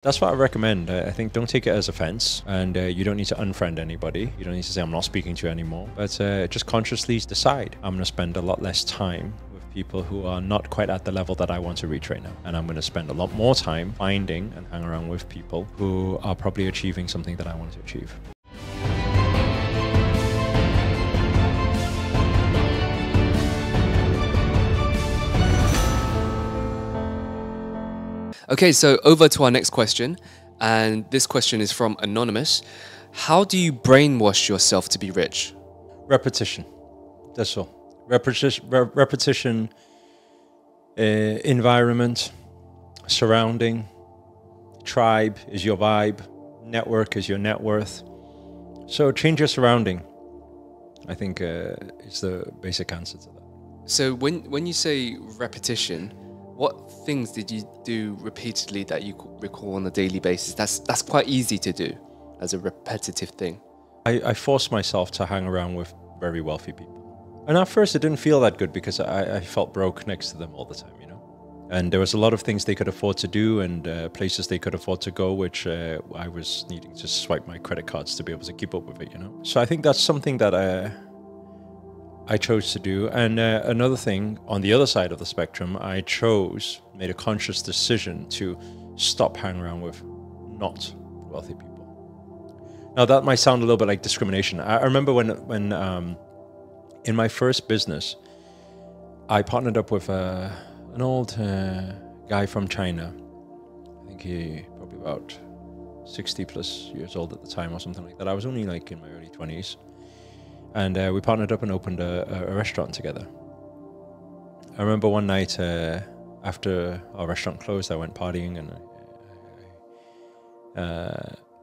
That's what I recommend. I think don't take it as offense, and you don't need to unfriend anybody. You don't need to say, I'm not speaking to you anymore. But just consciously decide, I'm going to spend a lot less time with people who are not quite at the level that I want to reach right now. And I'm going to spend a lot more time finding and hang around with people who are probably achieving something that I want to achieve. Okay, so over to our next question. And this question is from Anonymous. How do you brainwash yourself to be rich? Repetition. That's all. Repetition, environment, surrounding, tribe is your vibe, network is your net worth. So change your surrounding, I think is the basic answer to that. So when you say repetition, what things did you do repeatedly that you recall on a daily basis? That's quite easy to do as a repetitive thing. I forced myself to hang around with very wealthy people. And at first it didn't feel that good because I felt broke next to them all the time, you know. And there was a lot of things they could afford to do and places they could afford to go, which I was needing to swipe my credit cards to be able to keep up with it, you know. So I think that's something that I chose to do. And another thing, on the other side of the spectrum, I made a conscious decision to stop hanging around with not wealthy people. Now that might sound a little bit like discrimination. I remember when in my first business, I partnered up with an old guy from China. I think he probably about 60 plus years old at the time or something like that. I was only like in my early 20s. And we partnered up and opened a restaurant together. I remember one night after our restaurant closed, I went partying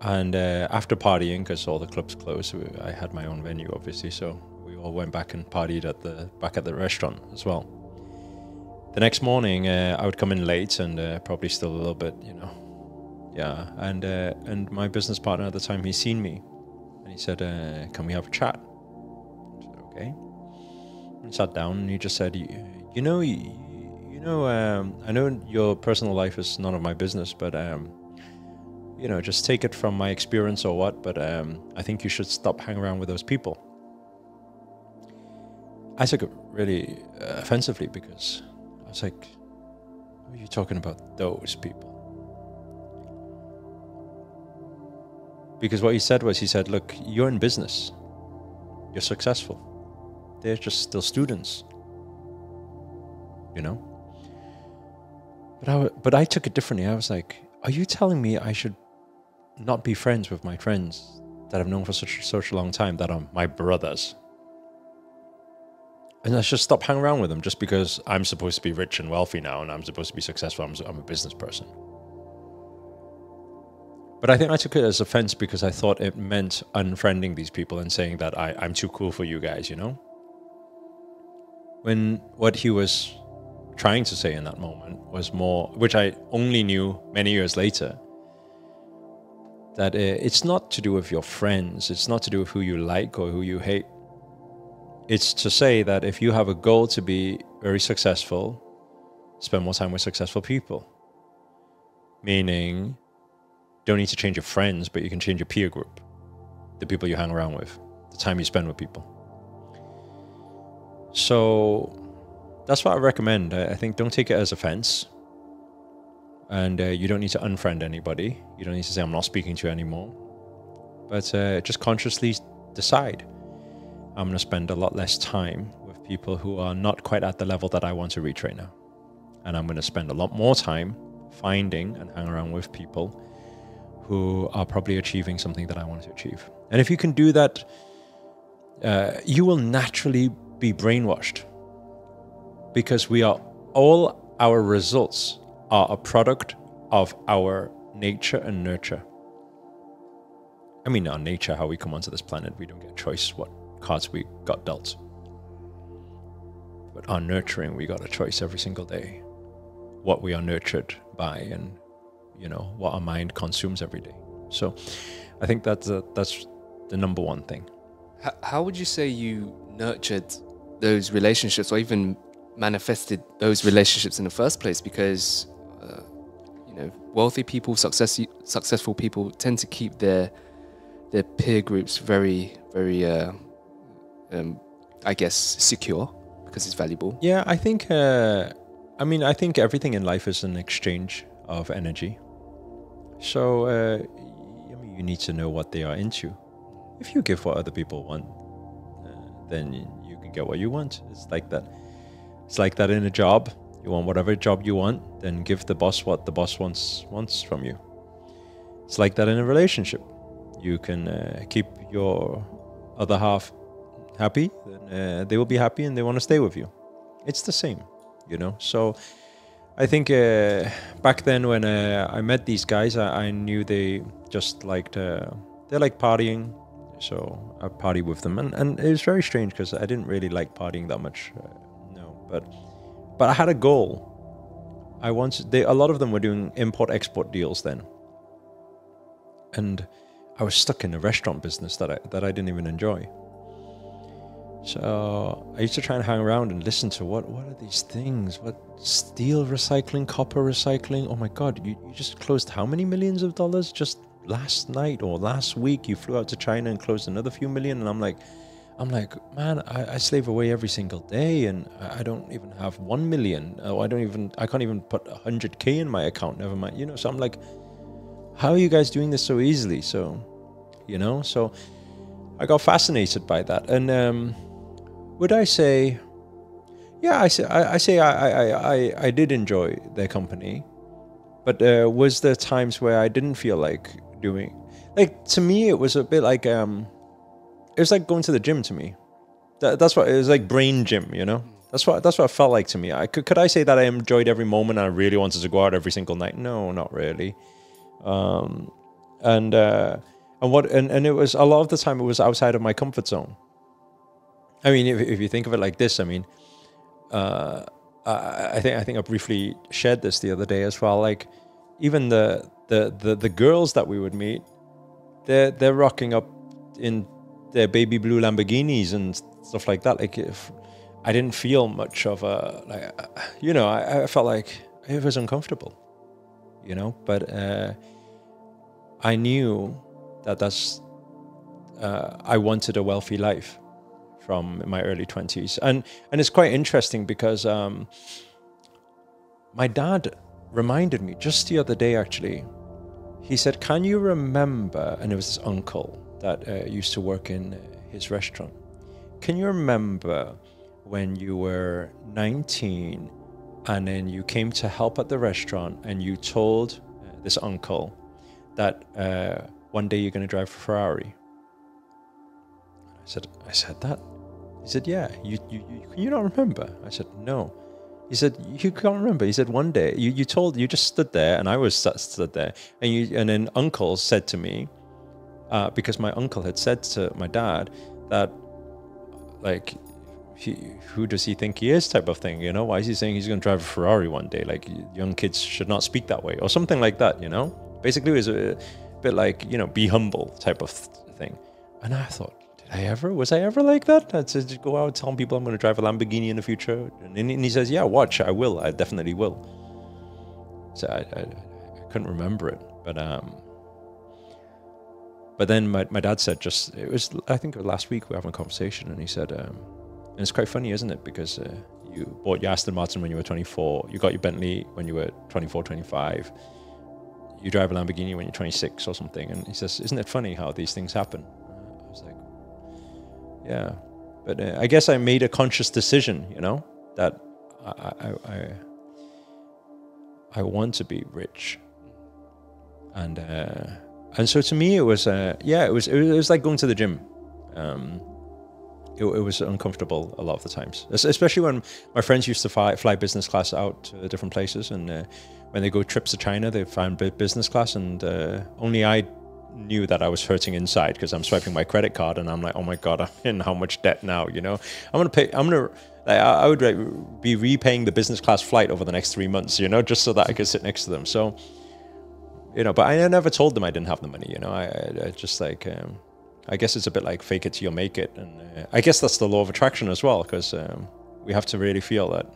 and after partying, because all the clubs closed, I had my own venue, obviously, so we all went back and partied back at the restaurant as well. The next morning, I would come in late and probably still a little bit, you know, yeah. And my business partner at the time, he's seen me, and he said, "Can we have a chat?" Okay. And sat down and he just said, you know, I know your personal life is none of my business, but you know, just take it from my experience or what, but I think you should stop hanging around with those people. I took it really offensively because I was like, what are you talking about, those people? Because what he said was, he said, look, you're in business, you're successful. They're just still students, you know? But I took it differently. I was like, are you telling me I should not be friends with my friends that I've known for such a long time, that are my brothers? And I should stop hanging around with them just because I'm supposed to be rich and wealthy now and I'm supposed to be successful. I'm a business person. But I think I took it as offense because I thought it meant unfriending these people and saying that I'm too cool for you guys, you know? When what he was trying to say in that moment was more, which I only knew many years later, that it's not to do with your friends, it's not to do with who you like or who you hate. It's to say that if you have a goal to be very successful, spend more time with successful people. Meaning, don't need to change your friends, but you can change your peer group, the people you hang around with, the time you spend with people. So that's what I recommend. I think don't take it as offense, and you don't need to unfriend anybody. You don't need to say, I'm not speaking to you anymore. But just consciously decide, I'm going to spend a lot less time with people who are not quite at the level that I want to reach right now. And I'm going to spend a lot more time finding and hang around with people who are probably achieving something that I want to achieve. And if you can do that, you will naturally be brainwashed, because all our results are a product of our nature and nurture. I mean, our nature, how we come onto this planet, we don't get a choice what cards we got dealt. But our nurturing, we got a choice every single day. What we are nurtured by, and you know, what our mind consumes every day. So I think that's the number one thing. How would you say you nurtured those relationships, or even manifested those relationships in the first place? Because you know, wealthy people, successful successful people tend to keep their peer groups very, very, I guess, secure because it's valuable. Yeah, I think. I mean, I think everything in life is an exchange of energy. So, I mean, you need to know what they are into. If you give what other people want, then you can get what you want. It's like that. It's like that in a job. You want whatever job you want, then give the boss what the boss wants from you. It's like that in a relationship. You can keep your other half happy, then they will be happy and they want to stay with you. It's the same, you know. So I think back then when I met these guys, I knew they just liked they like partying, so I party with them, and it was very strange because I didn't really like partying that much, but I had a goal. I wanted. A lot of them were doing import-export deals then, and I was stuck in a restaurant business that I didn't even enjoy. So I used to try and hang around and listen to what are these things? What steel recycling, copper recycling? Oh my God, you just closed how many millions of dollars just last night or last week? You flew out to China and closed another few million, and I'm like, man, I slave away every single day, and I don't even have 1 million. I can't even put 100K in my account. Never mind, you know. So I'm like, how are you guys doing this so easily? So, you know, so I got fascinated by that, and would I say, yeah, I say I did enjoy their company, but was there times where I didn't feel like doing, like, to me it was a bit like it was like going to the gym to me. That's what it was, like brain gym, you know. That's what it felt like to me. Could I say that I enjoyed every moment and I really wanted to go out every single night? No, not really. And it was a lot of the time it was outside of my comfort zone. I mean, if you think of it like this, I mean, I think I briefly shared this the other day as well. Like, even the girls that we would meet, they're rocking up in their baby blue Lamborghinis and stuff like that. Like, if I didn't feel much of a, like, you know, I felt like it was uncomfortable, you know. But I knew that's I wanted a wealthy life from my early 20s. And it's quite interesting because my dad reminded me just the other day, actually. He said, can you remember, and it was his uncle that used to work in his restaurant. Can you remember when you were 19 and then you came to help at the restaurant and you told this uncle that one day you're going to drive a Ferrari? I said that. He said, yeah, you don't remember? I said, no. He said, you can't remember? He said, one day, you just stood there, and I was stood there, and then uncle said to me, because my uncle had said to my dad that, like, who does he think he is, type of thing, you know? Why is he saying he's going to drive a Ferrari one day? Like, young kids should not speak that way, or something like that, you know? Basically, it was a bit like, you know, be humble type of thing. And I thought, was I ever like that? I'd just go out telling people I'm going to drive a Lamborghini in the future. And he says, yeah, watch, I will. I definitely will. So I couldn't remember it. But then my dad said, I think it was last week we were having a conversation, and he said, and it's quite funny, isn't it? Because you bought your Aston Martin when you were 24. You got your Bentley when you were 24, 25. You drive a Lamborghini when you're 26 or something. And he says, isn't it funny how these things happen? I was like, yeah, but I guess I made a conscious decision, you know, that I want to be rich, and so to me it was it was like going to the gym. It was uncomfortable a lot of the times, especially when my friends used to fly business class out to different places, and when they go trips to China, they find business class, and only I knew that I was hurting inside because I'm swiping my credit card and I'm like, oh my God, I'm in how much debt now, you know? I would be repaying the business class flight over the next 3 months, you know, just so that I could sit next to them. So, you know, but I never told them I didn't have the money, you know. I just like, I guess it's a bit like fake it till you make it. And I guess that's the law of attraction as well, because we have to really feel that.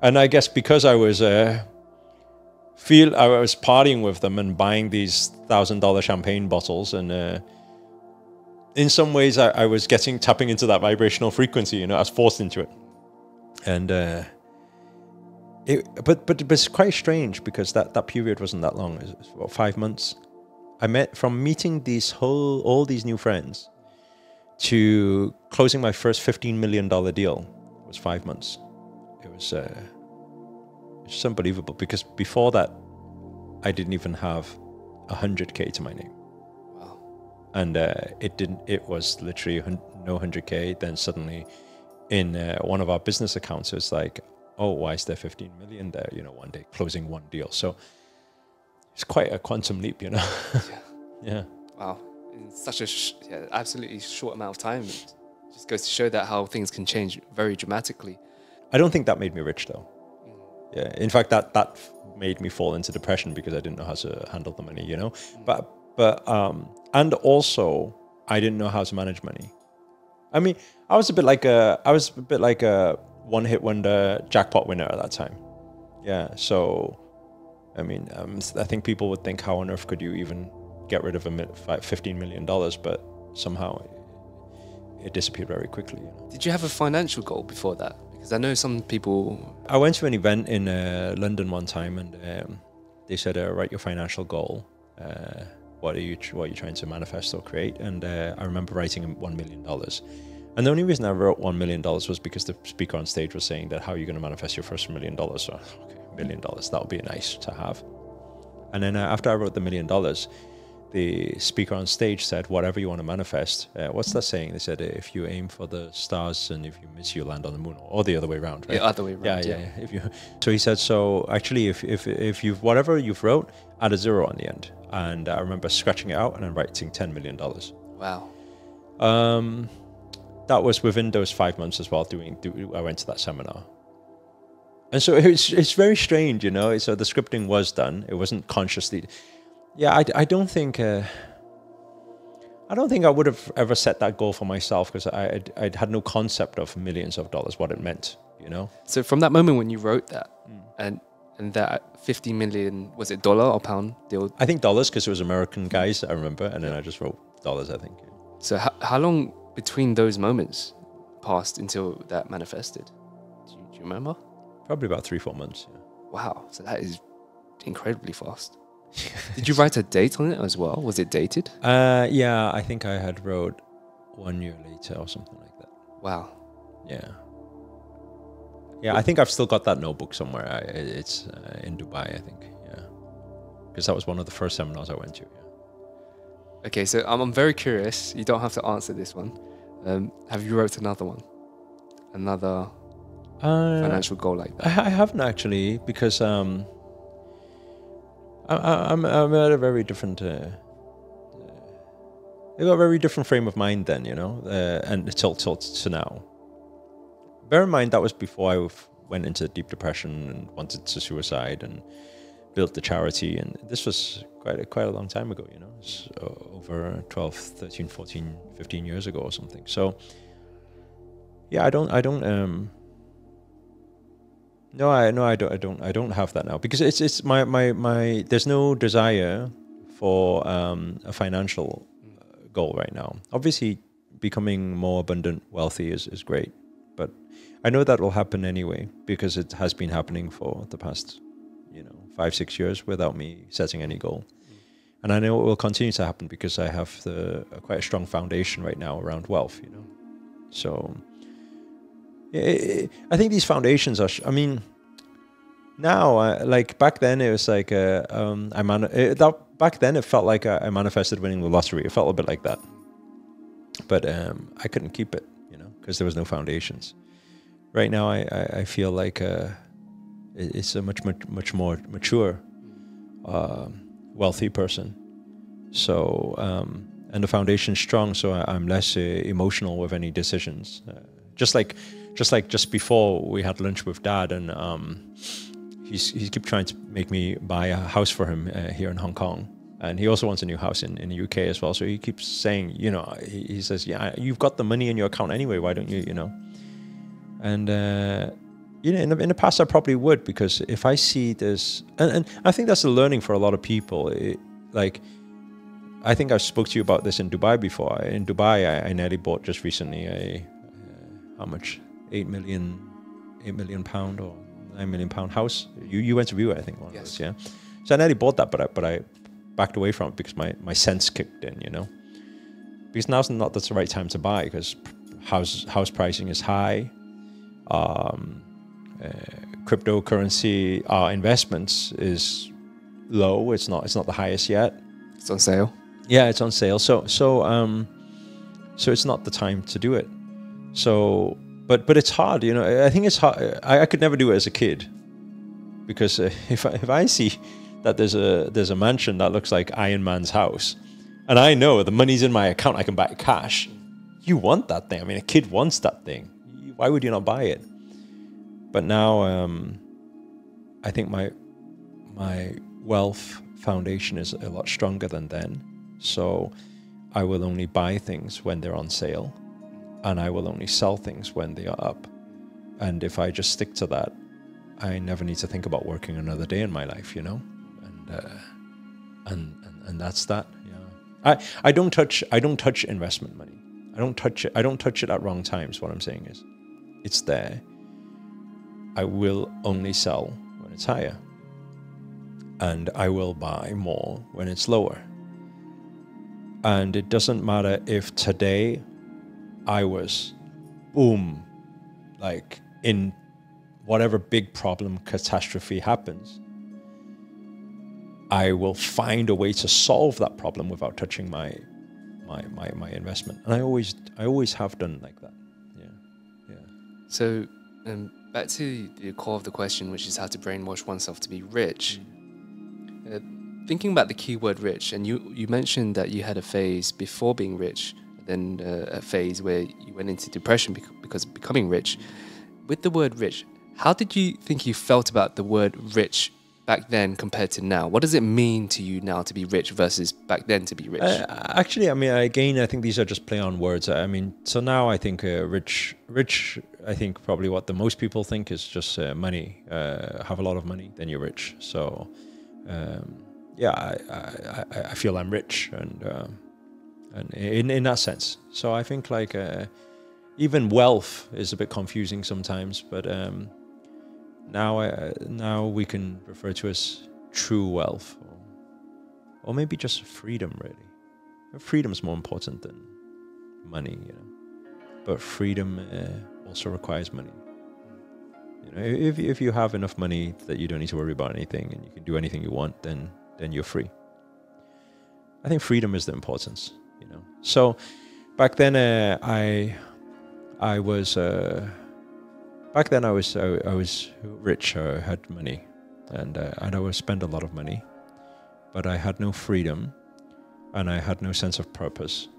And I guess because I was I was partying with them and buying these $1,000 champagne bottles, and in some ways I was tapping into that vibrational frequency. You know, I was forced into it, and but it's quite strange because that period wasn't that long. It was about 5 months. From meeting all these new friends to closing my first $15 million deal was 5 months. It was it's unbelievable, because before that I didn't even have 100K to my name. Wow. And it was literally no 100K. Then suddenly in one of our business accounts, it's like, oh, why is there 15 million there? You know, one day closing one deal. So it's quite a quantum leap, you know. Yeah. Wow. In such a absolutely short amount of time, it just goes to show that how things can change very dramatically. I don't think that made me rich though. Yeah. In fact, that made me fall into depression because I didn't know how to handle the money, you know. But and also I didn't know how to manage money. I mean, I was a bit like a one-hit wonder jackpot winner at that time. Yeah. So, I mean, I think people would think, how on earth could you even get rid of $15 million? But somehow it disappeared very quickly. You know? Did you have a financial goal before that? Because I know some people... I went to an event in London one time, and they said, write your financial goal. What are you trying to manifest or create? And I remember writing $1 million. And the only reason I wrote $1 million was because the speaker on stage was saying that, how are you going to manifest your first $1 million? So, okay, $1 million, that would be nice to have. And then after I wrote the $1 million, the speaker on stage said, whatever you want to manifest. What's that saying? They said, if you aim for the stars and if you miss, you land on the moon, or the other way around, right? Yeah, other way around. Yeah. So he said, so actually, if you've, whatever you've wrote, add a zero on the end. And I remember scratching it out and then writing $10 million. Wow. That was within those 5 months as well. I went to that seminar. And so it's very strange, you know. So the scripting was done. It wasn't consciously. Yeah, I don't think I would have ever set that goal for myself, because I'd had no concept of millions of dollars, what it meant, you know. So from that moment when you wrote that, and that 50 million, was it dollar or pound deal? I think dollars, because it was American guys, I remember, and then I just wrote dollars, I think. So how long between those moments passed until that manifested? Do you remember? Probably about 3-4 months. Yeah. Wow, so that is incredibly fast. Did you write a date on it as well? Was it dated? Yeah, I think I had wrote 1 year later or something like that. Wow. Yeah. Yeah, I think I've still got that notebook somewhere. It's in Dubai, I think. Yeah, because that was one of the first seminars I went to. Yeah. Okay, so I'm very curious. You don't have to answer this one. Have you wrote another one? Another financial goal like that? I haven't actually, because I'm at a very different. I got a very different frame of mind then, you know, and till to now. Bear in mind that was before I went into deep depression and wanted to suicide and built the charity, and this was quite a long time ago, you know. It's over 12, 13, 14, 15 years ago or something. So yeah, I don't have that now, because it's my there's no desire for a financial goal right now. Obviously becoming more abundant, wealthy is great, but I know that will happen anyway, because it has been happening for the past 5-6 years without me setting any goal. And I know it will continue to happen because I have quite a strong foundation right now around wealth, you know. So I think these foundations are, now, like back then it was like, back then it felt like I manifested winning the lottery. It felt a bit like that. But I couldn't keep it, you know, because there was no foundations. Right now I feel like it's a much more mature, wealthy person. So, and the foundation's strong, so I'm less emotional with any decisions. Just before we had lunch with Dad, and he kept trying to make me buy a house for him here in Hong Kong, and he also wants a new house in the UK as well. So he keeps saying, you know, he says, yeah, you've got the money in your account anyway, why don't you, you know? And you know, in the past I probably would, because if I see this, and I think that's a learning for a lot of people. Like, I think I spoke to you about this in Dubai before. In Dubai, I nearly bought just recently how much? £8 million or £9 million house. You went to view it, I think, one of those, yeah. So I nearly bought that, but I backed away from it because my sense kicked in, you know. Because now's not the right time to buy, because house pricing is high. Cryptocurrency investments is low. It's not the highest yet. It's on sale. Yeah, it's on sale. So it's not the time to do it. So, but it's hard, you know. I think it's hard. I could never do it as a kid, because if I see that there's a mansion that looks like Iron Man's house, and I know the money's in my account, I can buy it cash. You want that thing. I mean, a kid wants that thing. Why would you not buy it? But now, I think my wealth foundation is a lot stronger than then. So I will only buy things when they're on sale, and I will only sell things when they are up. And if I just stick to that, I never need to think about working another day in my life, you know. And that's that. Yeah. I don't touch investment money. I don't touch it at wrong times. What I'm saying is, it's there. I will only sell when it's higher, and I will buy more when it's lower. And it doesn't matter if today I was, boom, like in whatever big problem, catastrophe happens, I will find a way to solve that problem without touching my investment. And I always have done like that. Yeah. So back to the core of the question, which is how to brainwash oneself to be rich. Thinking about the keyword rich, and you mentioned that you had a phase before being rich, then a phase where you went into depression because of becoming rich. With the word rich, how did you think you felt about the word rich back then compared to now? What does it mean to you now to be rich versus back then to be rich? Actually, I mean, again, I think these are just play on words. I mean, so now I think rich, I think probably what the most people think is just money. Have a lot of money, then you're rich. So, yeah, I feel I'm rich, and in that sense. So I think like even wealth is a bit confusing sometimes, but now we can refer to as true wealth, or maybe just freedom. Really, freedom is more important than money, you know. But freedom also requires money. You know, if you have enough money that you don't need to worry about anything and you can do anything you want, then you're free. I think freedom is the importance, you know. So back then, I was rich. I had money, and I would spend a lot of money, but I had no freedom, and I had no sense of purpose,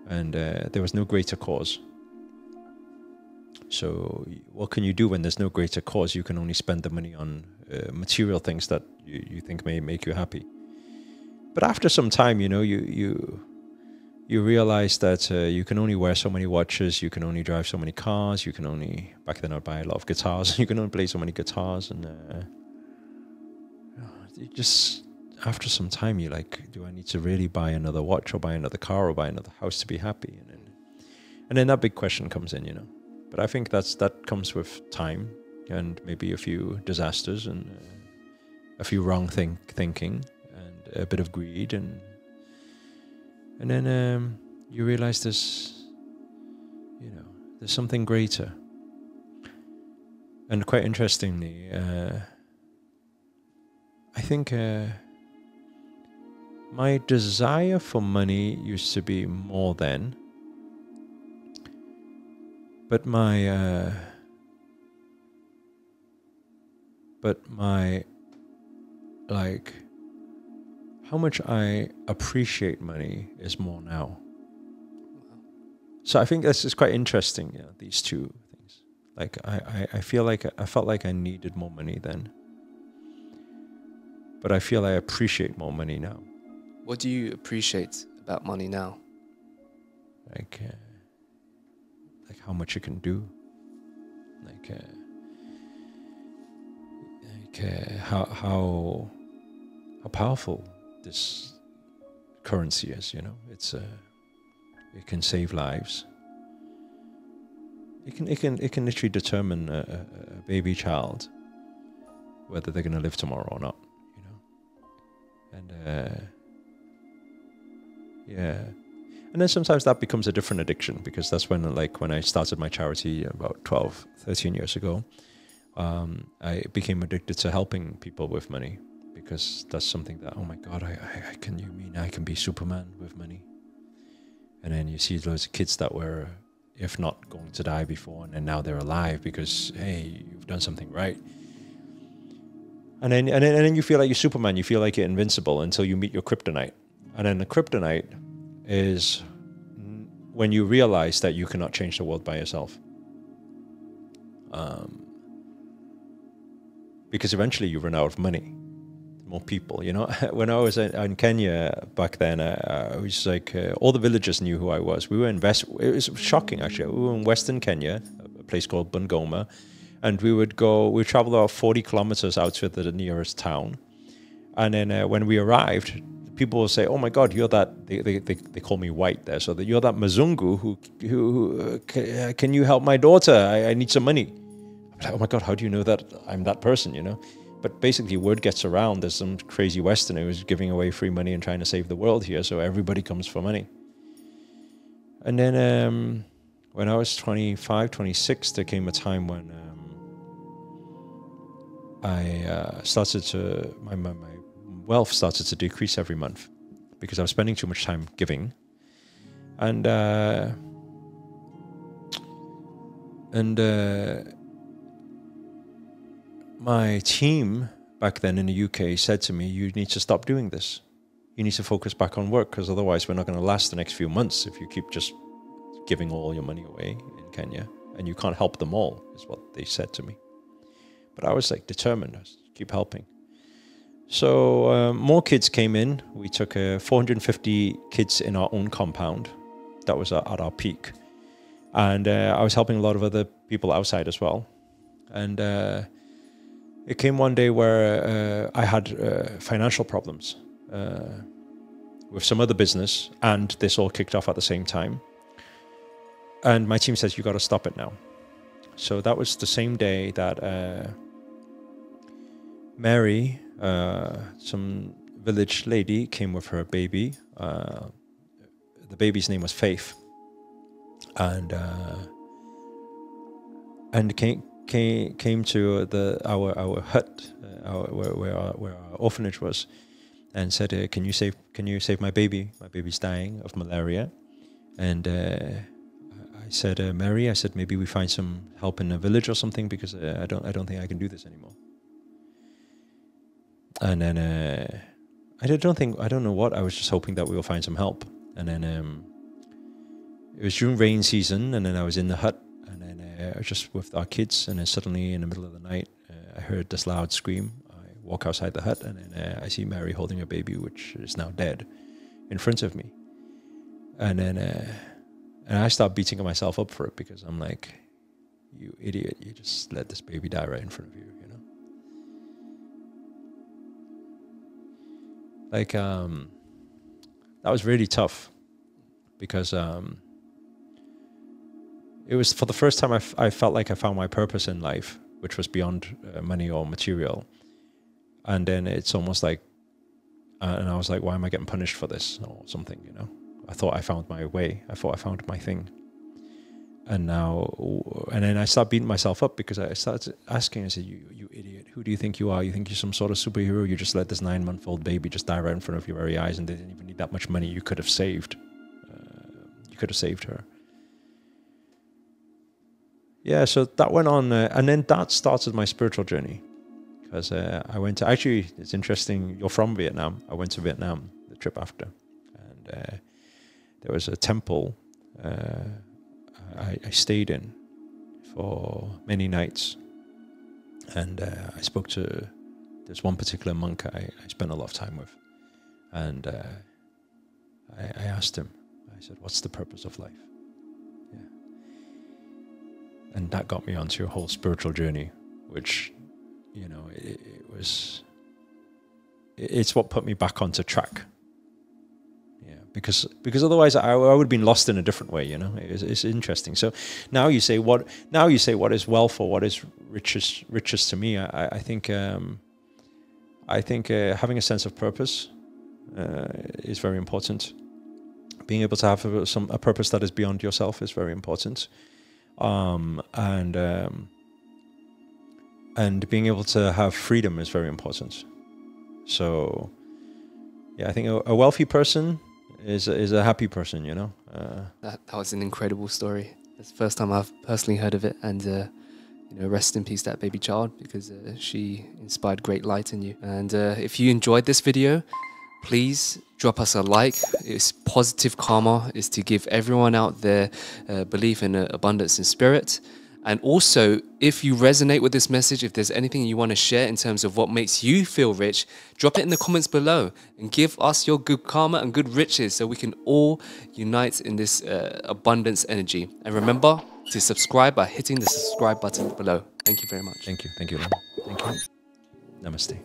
and there was no greater cause. So what can you do when there's no greater cause? You can only spend the money on material things that you think may make you happy. But after some time, you know, you realize that you can only wear so many watches, you can only drive so many cars, you can only, back then I'd buy a lot of guitars, you can only play so many guitars, and you just, after some time, you're like, do I need to really buy another watch or buy another car or buy another house to be happy? And then that big question comes in, you know. But I think that comes with time and maybe a few disasters and a few wrong thinking and a bit of greed, and then you realize there's something greater. And quite interestingly, I think my desire for money used to be more then, but my like how much I appreciate money is more now. So I think this is quite interesting, yeah, these two things. Like I felt like I needed more money then, but I feel I appreciate more money now. What do you appreciate about money now? Like how much it can do. Like how powerful this currency is. You know, it can save lives. It can literally determine a baby child whether they're going to live tomorrow or not. You know, and yeah. And then sometimes that becomes a different addiction, because that's when I started my charity about 12, 13 years ago, I became addicted to helping people with money, because that's something that, oh my God, I can be Superman with money. And then you see those kids that were, if not going to die before, and then now they're alive because, hey, you've done something right. And then you feel like you're Superman, you feel like you're invincible until you meet your kryptonite. And then the kryptonite is when you realize that you cannot change the world by yourself. Because eventually you run out of money. More people, you know. When I was in Kenya back then, I was like, all the villagers knew who I was. We were it was shocking actually. We were in Western Kenya, a place called Bungoma, and we traveled about 40 kilometers out to the nearest town. And then when we arrived, people will say, "Oh my God, you're that." They call me white there, so that you're that Mzungu who can you help my daughter? I need some money. I'm like, oh my God, how do you know that I'm that person? You know, but basically word gets around. There's some crazy Westerner who's giving away free money and trying to save the world here, so everybody comes for money. And then when I was 25, 26, there came a time when I started to my wealth started to decrease every month because I was spending too much time giving, and my team back then in the UK said to me, "You need to stop doing this. You need to focus back on work, because otherwise we're not going to last the next few months if you keep just giving all your money away in Kenya, and you can't help them all," is what they said to me. But I was like determined, I was keep helping. So more kids came in. We took 450 kids in our own compound. That was at our peak. And I was helping a lot of other people outside as well. And it came one day where I had financial problems with some other business, and this all kicked off at the same time. And my team says, "You got to stop it now." So that was the same day that Mary, some village lady, came with her baby. The baby's name was Faith, and came to our hut, where our orphanage was, and said, "Can you save my baby? My baby's dying of malaria." And I said, "Mary," I said, "maybe we find some help in a village or something, because I don't think I can do this anymore." And then I don't know what, I was just hoping that we will find some help. And then it was during rain season, and then I was in the hut, and then I was just with our kids, and then suddenly in the middle of the night I heard this loud scream. I walk outside the hut, and then I see Mary holding a baby which is now dead in front of me. And then and I start beating myself up for it, because I'm like, "You idiot, you just let this baby die right in front of you, you know?" Like, that was really tough, because it was for the first time I felt like I found my purpose in life, which was beyond money or material. And then it's almost like, and I was like, why am I getting punished for this or something, you know? I thought I found my way. I thought I found my thing. And then I started beating myself up, because I started asking, I said, you idiot, who do you think you are? You think you're some sort of superhero? You just let this 9-month-old baby just die right in front of your very eyes, and they didn't even need that much money. You could have saved. You could have saved her. Yeah, so that went on, and then that started my spiritual journey, because I went to, actually, it's interesting, you're from Vietnam. I went to Vietnam the trip after, and there was a temple I stayed in for many nights, and I spoke to this one particular monk I spent a lot of time with, and I asked him, I said, "What's the purpose of life?" Yeah. And that got me onto a whole spiritual journey, which you know, it's what put me back onto track. Yeah, because otherwise I would have been lost in a different way. You know, it's interesting. So now you say what is wealth or what is richest to me. I think having a sense of purpose is very important. Being able to have a purpose that is beyond yourself is very important, and being able to have freedom is very important. So, yeah, I think a wealthy person is a happy person. You know, that was an incredible story. It's the first time I've personally heard of it, and you know, rest in peace that baby child, because she inspired great light in you. And if you enjoyed this video, please drop us a like. It's positive karma, is to give everyone out there belief in abundance in spirit. And also, if you resonate with this message, if there's anything you want to share in terms of what makes you feel rich, drop it in the comments below and give us your good karma and good riches so we can all unite in this abundance energy. And remember to subscribe by hitting the subscribe button below. Thank you very much. Thank you. Thank you. Thank you. Namaste.